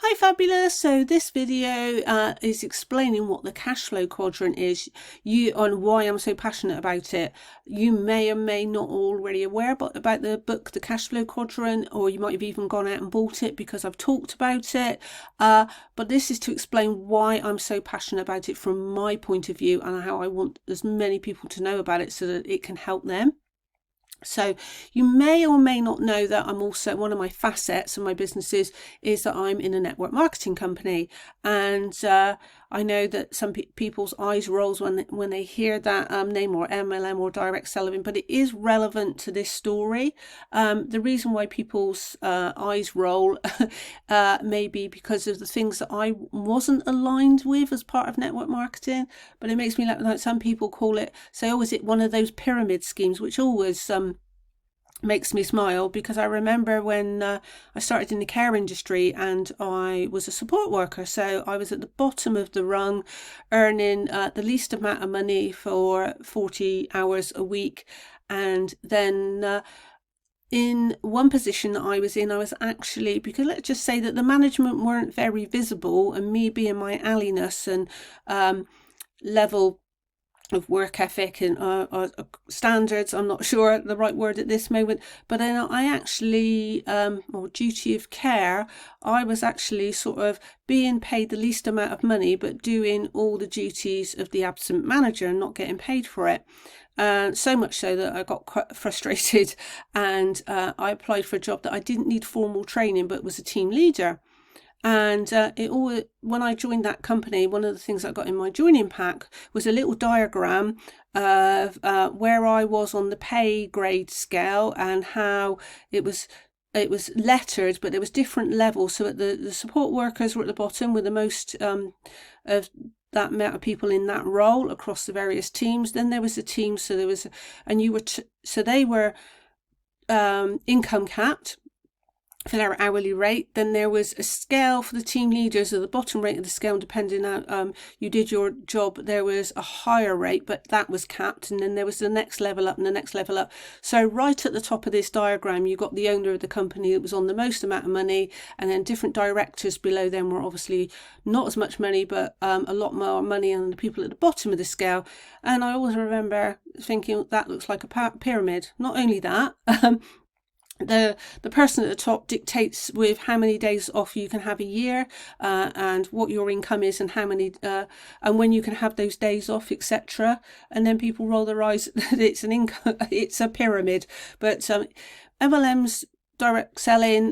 Hi Fabulous! So this video is explaining what the cash flow quadrant is, and why I'm so passionate about it. You may or may not already aware about the book, The Cash Flow Quadrant, or you might have even gone out and bought it because I've talked about it. But this is to explain why I'm so passionate about it from my point of view and how I want as many people to know about it so that it can help them. So you may or may not know that I'm also, one of my facets of my businesses is that I'm in a network marketing company, and I know that some people's eyes rolls when they hear that name, or MLM or direct selling, but it is relevant to this story. The reason why people's eyes roll may be because of the things that I wasn't aligned with as part of network marketing, but it makes me like some people call it, say, oh, is it one of those pyramid schemes, which always makes me smile, because I remember when I started in the care industry and I was a support worker, so I was at the bottom of the rung, earning the least amount of money for 40 hours a week. And then in one position that I was actually, because let's just say that the management weren't very visible, and me being my alliness and level of work ethic and standards, I'm not sure the right word at this moment, but then I actually, or duty of care, I was actually sort of being paid the least amount of money but doing all the duties of the absent manager and not getting paid for it. So much so that I got quite frustrated, and I applied for a job that I didn't need formal training but was a team leader. And when I joined that company, one of the things I got in my joining pack was a little diagram of where I was on the pay grade scale, and how it was lettered, but there was different levels. So the support workers were at the bottom with the most of that amount of people in that role across the various teams. Then there was a team, so there was, and you were, so they were income capped for their hourly rate. Then there was a scale for the team leaders at the bottom rate of the scale, and depending on you did your job, there was a higher rate, but that was capped. And then there was the next level up and the next level up. So right at the top of this diagram, you got the owner of the company that was on the most amount of money, and then different directors below them were obviously not as much money, but a lot more money than the people at the bottom of the scale. And I always remember thinking, that looks like a pyramid. Not only that, the person at the top dictates with how many days off you can have a year, and what your income is, and how many and when you can have those days off, etc. And then people roll their eyes that it's an income, it's a pyramid. But MLMs, direct selling,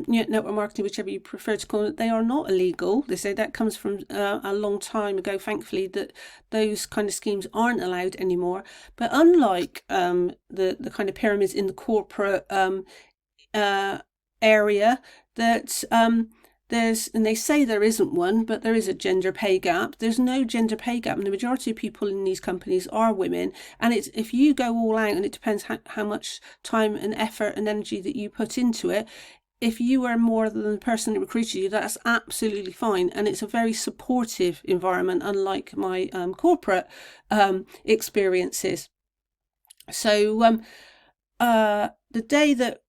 network marketing, whichever you prefer to call it, they are not illegal. They say that comes from a long time ago, thankfully, that those kind of schemes aren't allowed anymore. But unlike the kind of pyramids in the corporate area, that and they say there isn't one, but there is a gender pay gap. There's no gender pay gap, and the majority of people in these companies are women. And it's, if you go all out, and it depends how much time and effort and energy that you put into it, if you are more than the person that recruited you, that's absolutely fine. And it's a very supportive environment, unlike my corporate experiences. So the day that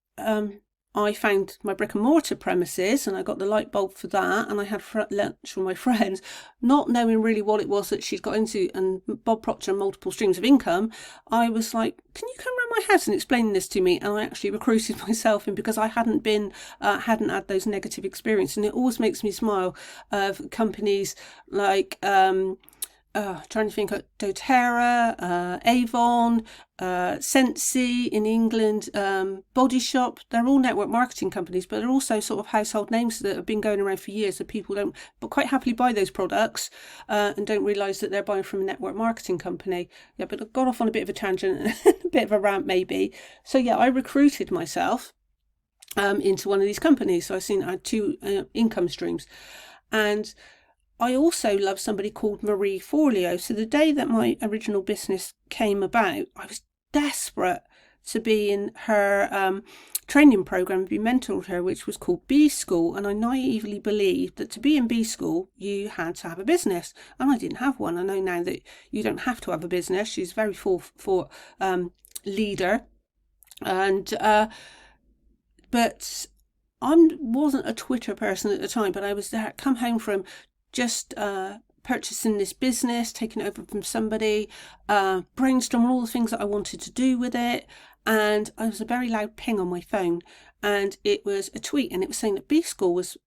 I found my brick and mortar premises, and I got the light bulb for that, and I had lunch with my friends, not knowing really what it was that she'd got into, and Bob Proctor and multiple streams of income, I was like, can you come around my house and explain this to me? And I actually recruited myself in, because I hadn't had those negative experiences. And it always makes me smile of companies like trying to think of doTERRA, Avon, Sensi in England, Body Shop. They're all network marketing companies, but they're also sort of household names that have been going around for years, that people don't, but quite happily buy those products and don't realise that they're buying from a network marketing company. Yeah, but I got off on a bit of a tangent, a bit of a rant maybe. So yeah, I recruited myself into one of these companies. So I had two income streams. And I also love somebody called Marie Forleo. So the day that my original business came about, I was desperate to be in her training program, be mentored with her, which was called B School. And I naively believed that to be in B School, you had to have a business. And I didn't have one. I know now that you don't have to have a business. She's a very forthright leader. And but wasn't a Twitter person at the time, but I was there, come home from just purchasing this business, taking it over from somebody, brainstorming all the things that I wanted to do with it. And I was a very loud ping on my phone, and it was a tweet, and it was saying that B School was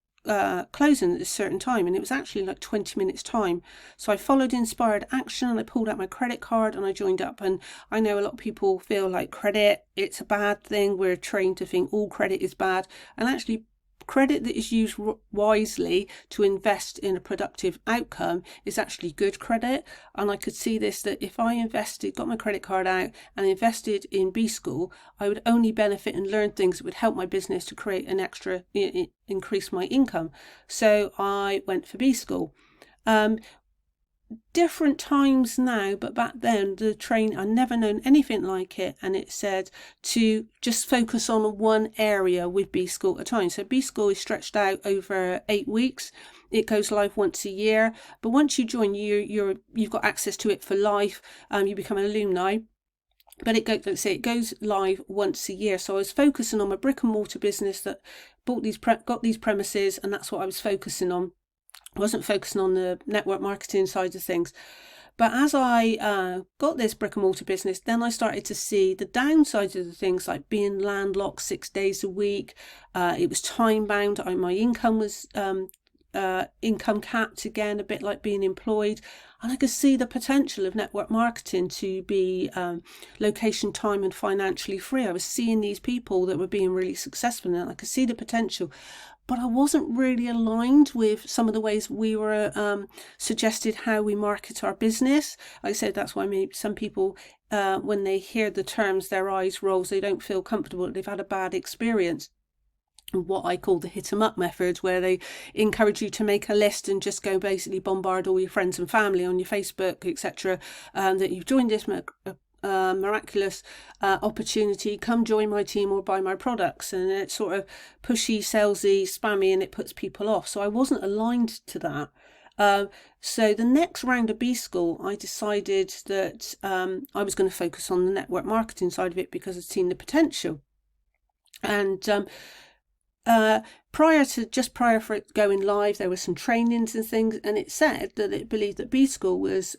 closing at a certain time, and it was actually like 20 minutes time. So I followed inspired action, and I pulled out my credit card and I joined up. And I know a lot of people feel like credit, it's a bad thing. We're trained to think all credit is bad, and actually credit that is used wisely to invest in a productive outcome is actually good credit. And I could see this, that if I invested, got my credit card out and invested in B School, I would only benefit and learn things that would help my business to create an extra, increase my income. So I went for B School. Different times now, but back then the train, I'd never known anything like it, and it said to just focus on one area with B School at a time. So B School is stretched out over 8 weeks. It goes live once a year, but once you join, you've got access to it for life. You become an alumni. But it goes live once a year. So I was focusing on my brick and mortar business that got these premises, and that's what I was focusing on. I wasn't focusing on the network marketing side of things. But as I got this brick and mortar business, then I started to see the downsides of the things, like being landlocked 6 days a week. It was time bound. My income was income capped again, a bit like being employed. And I could see the potential of network marketing to be location, time and financially free. I was seeing these people that were being really successful, and I could see the potential. But I wasn't really aligned with some of the ways we were suggested how we market our business. Like I said, that's why maybe some people, when they hear the terms, their eyes roll, they don't feel comfortable, they've had a bad experience. What I call the hit 'em up method, where they encourage you to make a list and just go basically bombard all your friends and family on your Facebook, etc., that you've joined this miraculous opportunity, come join my team or buy my products. And it's sort of pushy, salesy, spammy, and it puts people off. So I wasn't aligned to that. So the next round of B School, I decided that I was going to focus on the network marketing side of it because I'd seen the potential. And prior for it going live, there were some trainings and things, and it said that it believed that B School was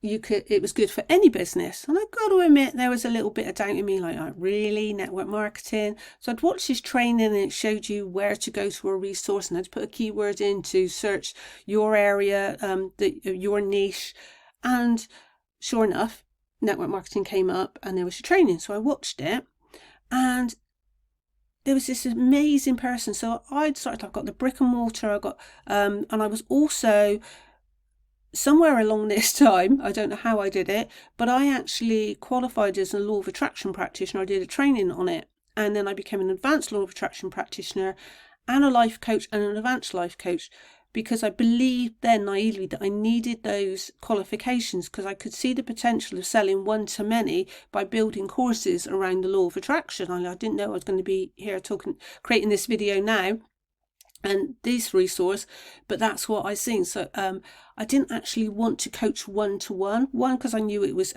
it was good for any business. And I've got to admit, there was a little bit of doubt in me, like, oh, really, network marketing? So I'd watched this training, and it showed you where to go to a resource, and I'd put a keyword in to search your area, your niche, and sure enough, network marketing came up, and there was a training. So I watched it, and there was this amazing person. So I've got the brick and mortar, and I was also, somewhere along this time, I don't know how I did it, but I actually qualified as a law of attraction practitioner. I did a training on it, and then I became an advanced law of attraction practitioner and a life coach and an advanced life coach, because I believed then naively that I needed those qualifications because I could see the potential of selling one to many by building courses around the law of attraction. I didn't know I was going to be here creating this video now and this resource, but that's what I seen. So I didn't actually want to coach one-to-one. One, because I knew it was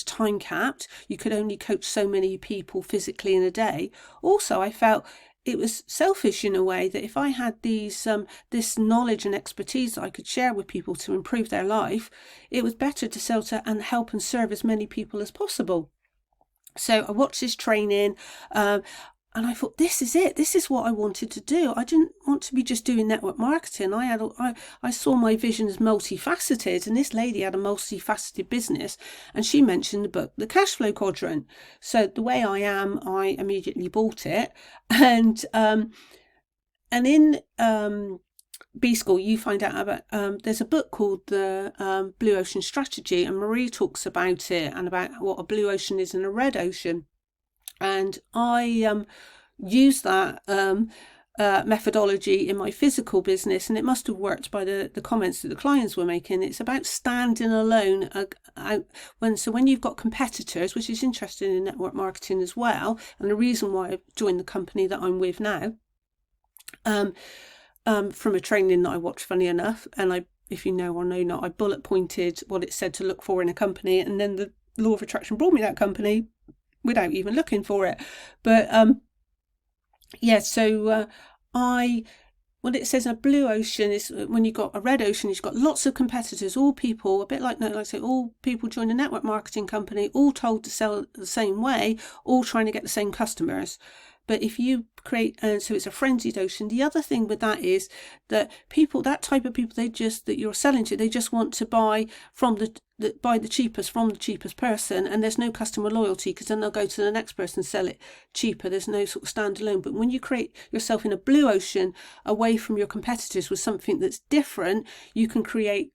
time capped. You could only coach so many people physically in a day. Also, I felt it was selfish in a way that if I had this knowledge and expertise that I could share with people to improve their life, it was better to sell to and help and serve as many people as possible. So I watched this training, and I thought, this is it. This is what I wanted to do. I didn't want to be just doing network marketing. I saw my vision as multifaceted, and this lady had a multifaceted business, and she mentioned the book, The Cash Flow Quadrant. So the way I am, I immediately bought it. And in B School, you find out about, there's a book called The Blue Ocean Strategy, and Marie talks about it and about what a blue ocean is and a red ocean. And I used that methodology in my physical business, and it must have worked by the comments that the clients were making. It's about standing alone when you've got competitors, which is interesting in network marketing as well, and the reason why I've joined the company that I'm with now, from a training that I watched, funny enough, and if you know or know not, I bullet pointed what it said to look for in a company, and then the law of attraction brought me that company without even looking for it. But yeah, so I what it says, a blue ocean is when you've got a red ocean, you've got lots of competitors, all people, a bit like I say, all people join a network marketing company, all told to sell the same way, all trying to get the same customers. But if you create, and so it's a frenzied ocean. The other thing with that is that people, that type of people, that you're selling to, they just want to buy from buy the cheapest from the cheapest person, and there's no customer loyalty, because then they'll go to the next person and sell it cheaper. There's no sort of standalone. But when you create yourself in a blue ocean away from your competitors with something that's different, you can create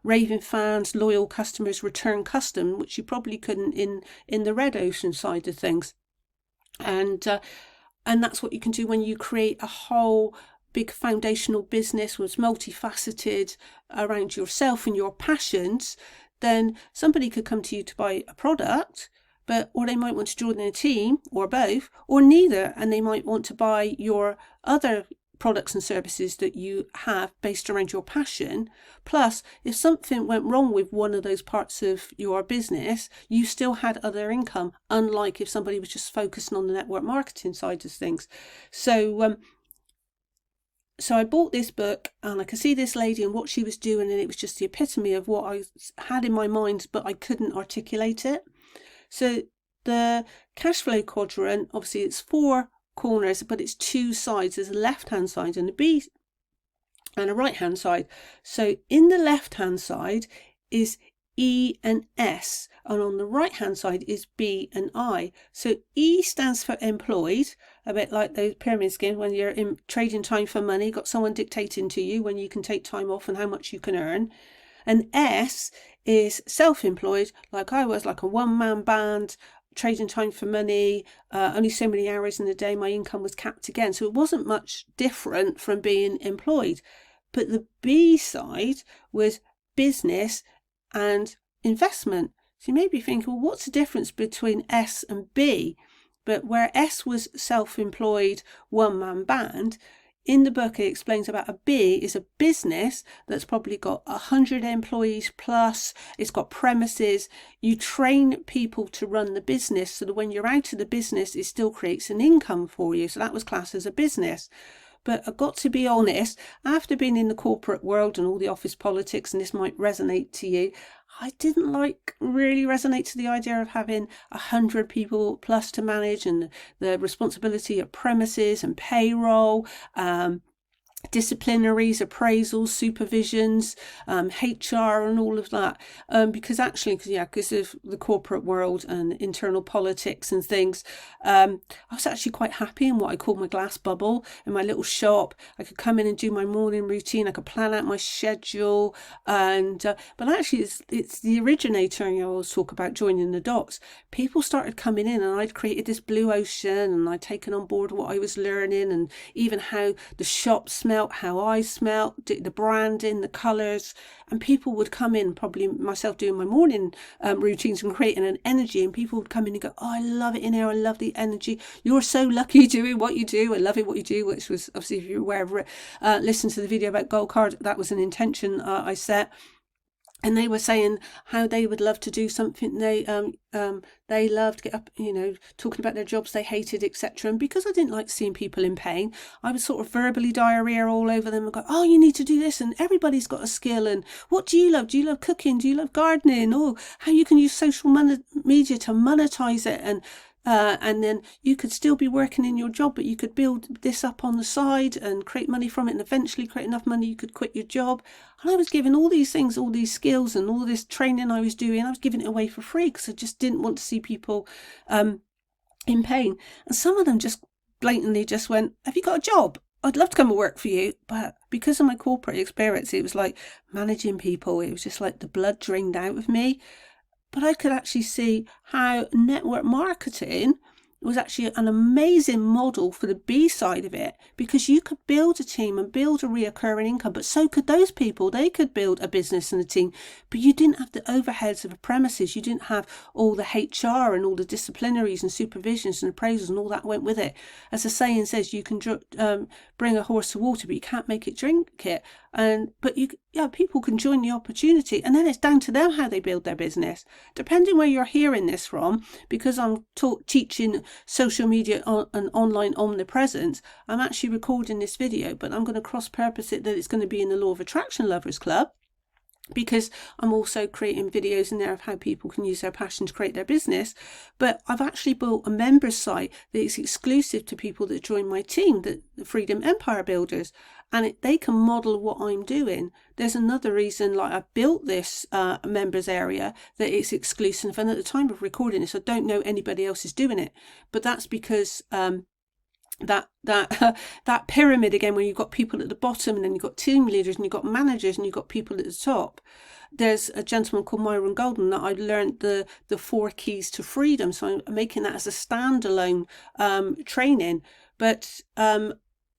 raving fans, loyal customers, return custom, which you probably couldn't in the red ocean side of things. And that's what you can do when you create a whole big foundational business was multifaceted around yourself and your passions. Then somebody could come to you to buy a product, or they might want to join a team, or both, or neither, and they might want to buy your other products and services that you have based around your passion. Plus, if something went wrong with one of those parts of your business, you still had other income, unlike if somebody was just focusing on the network marketing side of things. So I bought this book, and I could see this lady and what she was doing, and it was just the epitome of what I had in my mind, but I couldn't articulate it. So the cash flow quadrant, obviously it's 4 corners, but it's 2 sides. There's a left hand side and a B and a right hand side. So in the left hand side is E and S, and on the right hand side is B and I. So E stands for employed, a bit like those pyramid schemes when you're in trading time for money, got someone dictating to you when you can take time off and how much you can earn. And S is self-employed, like I was, like a one-man band, trading time for money, only so many hours in a day, my income was capped again. So it wasn't much different from being employed. But the B side was business and investment. So you may be thinking, well, what's the difference between S and B? But where S was self-employed, one-man band, in the book it explains about a B is a business that's probably got 100 employees plus, it's got premises. You train people to run the business so that when you're out of the business it still creates an income for you. So that was classed as a business. But I've got to be honest, after being in the corporate world and all the office politics, and this might resonate to you, I didn't really resonate to the idea of having 100 people plus to manage, and the responsibility of premises and payroll, disciplinaries, appraisals, supervisions, HR and all of that, because of the corporate world and internal politics and things, I was actually quite happy in what I call my glass bubble, in my little shop. I could come in and do my morning routine, I could plan out my schedule, and but actually it's the originator, and I always talk about joining the dots. People started coming in, and I'd created this blue ocean, and I'd taken on board what I was learning, and even how the shop smelled, how I smelt, the branding, the colours, and people would come in, probably myself doing my morning routines and creating an energy, and people would come in and go, oh, I love it in here, I love the energy, you're so lucky doing what you do, I love it what you do, which was obviously, if you're aware of it, listen to the video about Gold Card, that was an intention I set. And they were saying how they would love to do something they loved, get up, talking about their jobs they hated, etc. And because I didn't like seeing people in pain, I would sort of verbally diarrhea all over them and go, oh, you need to do this, and everybody's got a skill, and what do you love? Do you love cooking? Do you love gardening? Or how you can use social media to monetize it, and then you could still be working in your job, but you could build this up on the side and create money from it, and eventually create enough money you could quit your job. And I was giving all these things, all these skills and all this training I was doing, I was giving it away for free because I just didn't want to see people in pain. And some of them just blatantly just went, have you got a job? I'd love to come and work for you. But because of my corporate experience, it was like managing people, it was just like the blood drained out of me. But I could actually see how network marketing was actually an amazing model for the B side of it, because you could build a team and build a reoccurring income, but so could those people. They could build a business and a team, but you didn't have the overheads of a premises. You didn't have all the HR and all the disciplinaries and supervisions and appraisals and all that went with it. As the saying says, you can bring a horse to water, but you can't make it drink it. But people can join the opportunity, and then it's down to them how they build their business. Depending where you're hearing this from, because I'm teaching social media and online omnipresence, I'm actually recording this video, but I'm going to cross-purpose it that it's going to be in the Law of Attraction Lovers Club, because I'm also creating videos in there of how people can use their passion to create their business. But I've actually built a members site that is exclusive to people that join my team, the Freedom Empire Builders, and they can model what I'm doing. There's another reason, like, I built this members area, that it's exclusive, and at the time of recording this I don't know anybody else is doing it, but that's because that pyramid again, where you've got people at the bottom and then you've got team leaders and you've got managers and you've got people at the top. There's a gentleman called Myron Golden that I learned the 4 keys to freedom, so I'm making that as a standalone training. But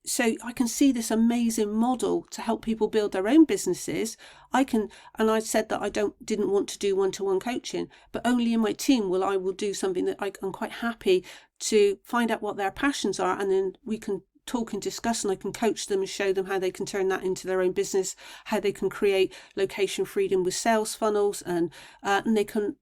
so I can see this amazing model to help people build their own businesses. And I said that I didn't want to do one-to-one coaching, but only in my team I will do something that I'm quite happy to find out what their passions are, and then we can talk and discuss, and I can coach them and show them how they can turn that into their own business, how they can create location freedom with sales funnels, and they can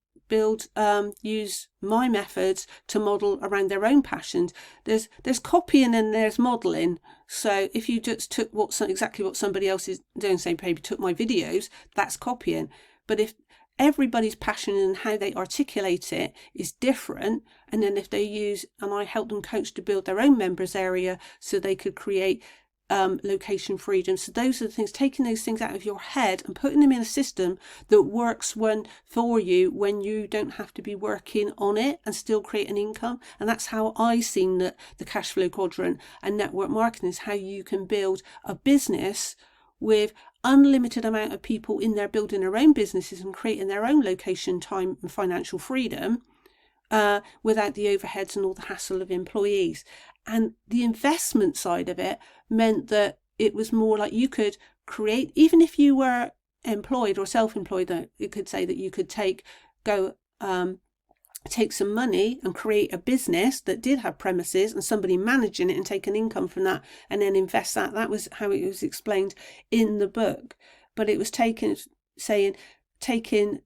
use my methods to model around their own passions. There's copying and there's modeling. So if you just took exactly what somebody else is doing, say maybe took my videos, that's copying. But if everybody's passion and how they articulate it is different, and then if they use, and I help them coach to build their own members area so they could create location freedom. So those are the things, taking those things out of your head and putting them in a system that works for you when you don't have to be working on it and still create an income. And that's how I seen the cash flow quadrant and network marketing, is how you can build a business with unlimited amount of people in there building their own businesses and creating their own location, time and financial freedom without the overheads and all the hassle of employees. And the investment side of it meant that it was more like you could create, even if you were employed or self-employed, it could say that you could take some money and create a business that did have premises and somebody managing it and take an income from that and then invest that. That was how it was explained in the book. But it was taking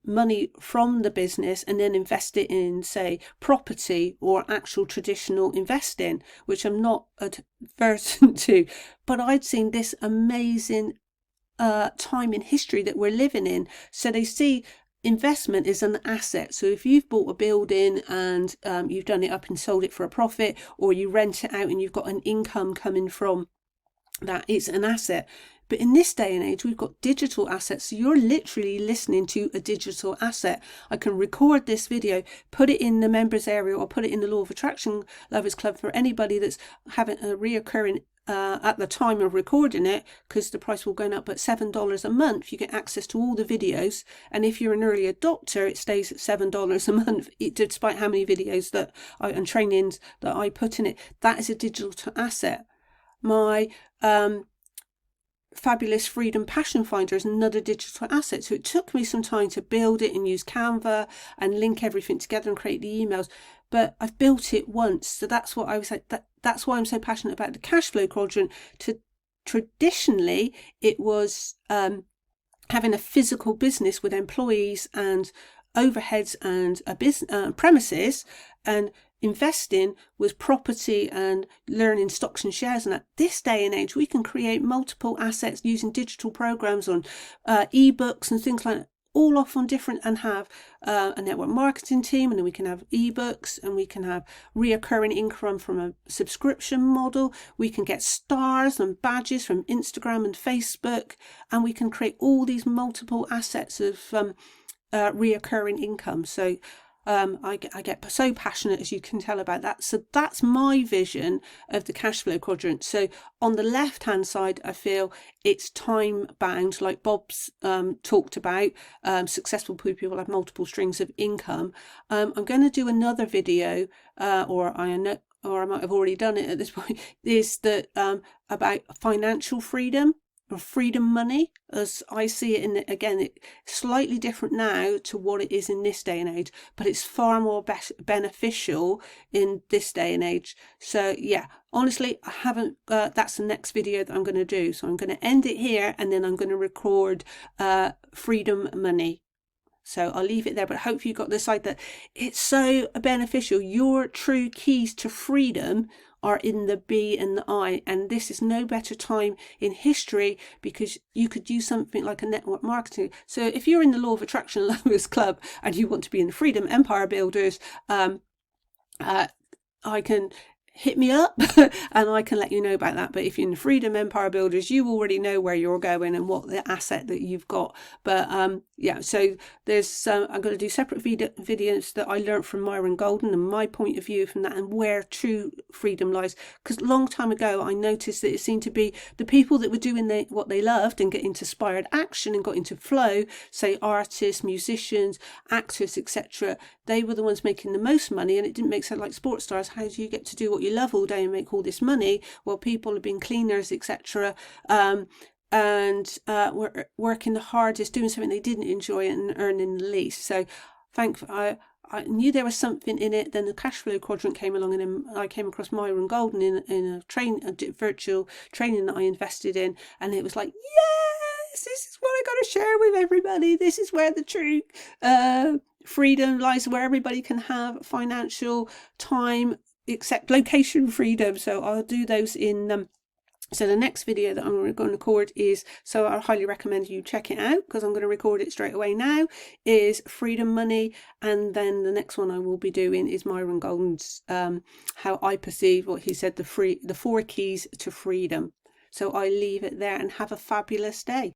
money from the business and then invest it in, say, property or actual traditional investing, which I'm not adverse to. But I'd seen this amazing time in history that we're living in. So they see investment is an asset. So if you've bought a building and you've done it up and sold it for a profit, or you rent it out and you've got an income coming from that, it's an asset. But in this day and age, we've got digital assets. So you're literally listening to a digital asset. I can record this video, put it in the members area, or put it in the Law of Attraction Lovers Club for anybody that's having a reoccurring at the time of recording it, because the price will go up, but $7 a month. You get access to all the videos. And if you're an early adopter, it stays at $7 a month, despite how many videos and trainings that I put in it. That is a digital asset. My fabulous Freedom Passion Finder is another digital asset. So it took me some time to build it and use Canva and link everything together and create the emails, but I've built it once. So that's what I was like, that's why I'm so passionate about the cash flow quadrant. Traditionally it was having a physical business with employees and overheads and a business premises, and investing was property and learning stocks and shares. And at this day and age, we can create multiple assets using digital programs on ebooks and things like that, all off on different, and have a network marketing team, and then we can have ebooks, and we can have reoccurring income from a subscription model. We can get stars and badges from Instagram and Facebook, and we can create all these multiple assets of reoccurring income. So I get so passionate, as you can tell, about that. So that's my vision of the cash flow quadrant. So on the left hand side, I feel it's time bound, like Bob's talked about. Successful people have multiple streams of income. I'm going to do another video, or I might have already done it at this point, is that about financial freedom. freedom money, as I see it. In again, it's slightly different now to what it is in this day and age, but it's far more beneficial in this day and age. So yeah, honestly, I haven't, that's the next video that I'm going to do. So I'm going to end it here, and then I'm going to record freedom money. So I'll leave it there, but hopefully you got the side that it's so beneficial. Your true keys to freedom are in the B and the I, and this is no better time in history, because you could do something like a network marketing. So if you're in the Law of Attraction Lovers Club and you want to be in the Freedom Empire Builders, I can hit me up and I can let you know about that. But if you're in the Freedom Empire Builders, you already know where you're going and what the asset that you've got. But yeah, so there's I'm going to do separate videos that I learned from Myron Golden and my point of view from that, and where true freedom lies. Because a long time ago I noticed that it seemed to be the people that were doing what they loved and get into inspired action and got into flow, say artists, musicians, actors, etc., they were the ones making the most money. And it didn't make sense, like sports stars, how do you get to do what you love all day and make all this money? Well, people have been cleaners, etc., and were working the hardest, doing something they didn't enjoy and earning the least. So I knew there was something in it. Then the Cash Flow Quadrant came along, and then I came across Myron Golden in a virtual training that I invested in, and it was like, yes, this is what I got to share with everybody. This is where the true freedom lies, where everybody can have financial, time, except location freedom. So I'll do those in so the next video that I'm going to record is, so I highly recommend you check it out, because I'm going to record it straight away now, is freedom money. And then the next one I will be doing is Myron Golden's how I perceive what he said, the 4 keys to freedom. So I leave it there, and have a fabulous day.